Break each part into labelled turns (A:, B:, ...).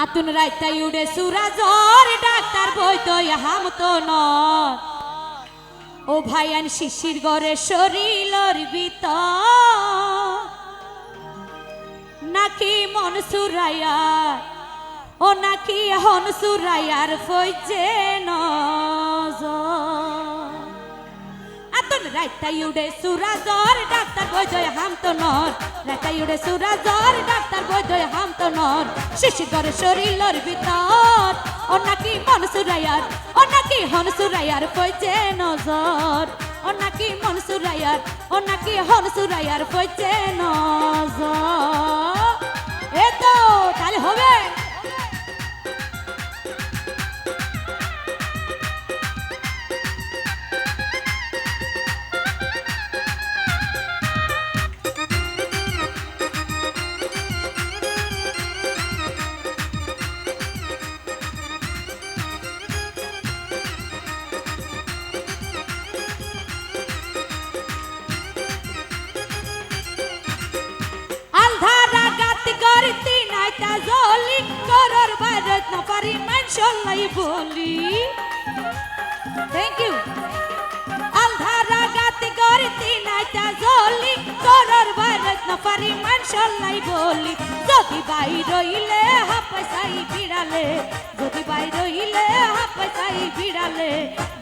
A: আতুন রাইতাই উড়ে সুরা জ্বর ডাক্তার বই তো হাম তো নর ও ভাইয়ান শিশির গরে শরীরর ভিতর নাকি মন সুরাইয়ার ও নাকি হন সুরাইয়ার ফইজে নজর আতুন রাইতাই উড়ে সুরা জ্বর ডাক্তার বই তো হাম তো নর রাইতাই উড়ে সুরা জ্বর ডাক্তার বই তো হাম তো নর শিশির গরে শরীরর ভিতর ও নাকি মন সুরাইয়ার ও নাকি হন সুরাইয়ার ফইজে নজর ও নাকি মন সুরাইয়ার ও নাকি হন সুরাইয়ার ফইজে নজর এ তো তাহলে হবে বলি থ্যাংক ইউ আলধারা গাতে গরিতি নাইতা জলি করর ভারত না পারি মানসলাই বলি যদি বাই রইলে হাপাইসাই বিড়ালে যদি বাই রইলে হাপাইসাই বিড়ালে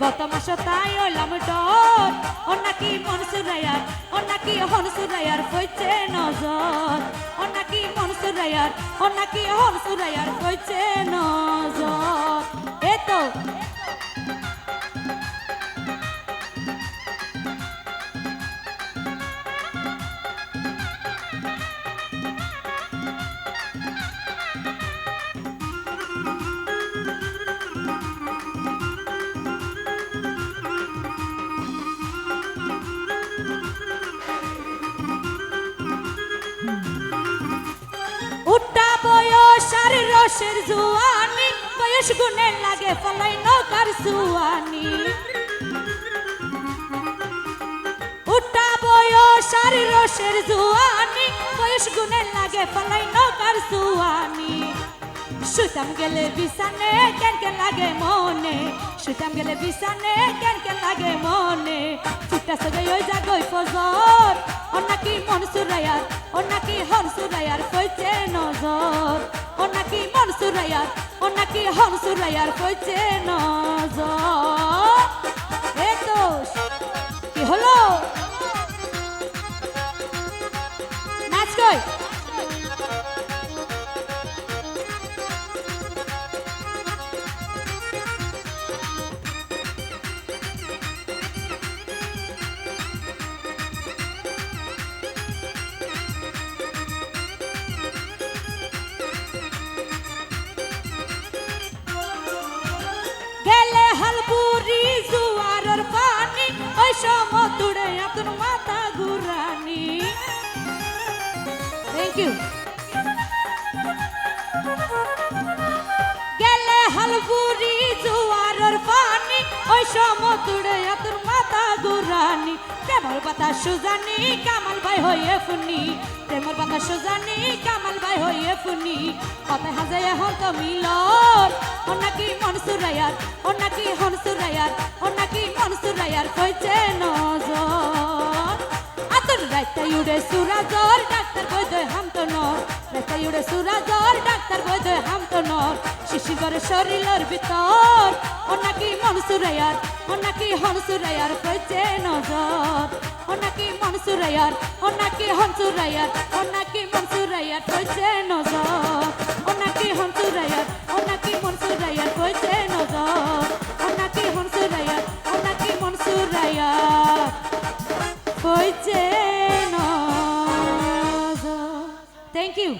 A: গত মাস তাই হইলাম ডর ও নাকি মন সুরাইয়ার ও নাকি হন সুরাইয়ার কইছে নজর ও নাকি মন সুরাইয়ার ও নাকি হন সুরাইয়ার কইছে নজর এতো রসের জুয়ানি বয়স গুনে লাগে ফলাই নৌকার সুয়ানি উঠা বয়স আর রসের জুয়ানি বয়স গুনে লাগে ফলাই নৌকার সুয়ানি শুতাম গেলে বিছানে কেন কেন লাগে মনে শুতাম গেলে বিছানে কেন কেন লাগে মনে ফুটা সগাই ওই জাগই ফজর ও নাকি মন সুরাইয়ার ও নাকি হন সুরাইয়ার কইছে নজর ও নাকি মন সুরাইয়ার ও নাকি হন সুরাইয়ার কইছে নজর এ তো কি হলো নাচ কই সমতুড়ে আতুন মাথা ঘুরানি থ্যাংক ইউ গেলে হালপুরি জুয়ারের পানি ওই সমতুড়ে আতুন মাথা ঘুরানি প্রেমর পাতা সুজানি কামাল ভাই হইয়ে ফুনি প্রেমর পাতা সুজানি কামাল ভাই হইয়ে ফুনি কথায় হাজে এখন তো মিলর ও নাকি মন সুরাইয়ার ও নাকি হন সুরাইয়ার ও নাকি মন সুরাইয়ার কইছে নজর আতুন রাইতাই উড়ে সুরা জ্বর ডাক্তার কই দে হাম তো নর রাইতাই উড়ে সুরা জ্বর ডাক্তার কই দে হাম তো নর শিশির গরে শরীরের ভিতর ও নাকি মন সুরাইয়ার ও নাকি হন সুরাইয়ার কইছে নজর ও নাকি মন সুরাইয়ার ও নাকি হন সুরাইয়ার ও নাকি মন সুরাইয়ার কইছে নজর ও নাকি হন সুরাইয়ার ও নাকি মন সুরাইয়ার কইছে নজর ও নাকি হন সুরাইয়ার ও নাকি মন সুরাইয়ার কইছে নজর থ্যাংক ইউ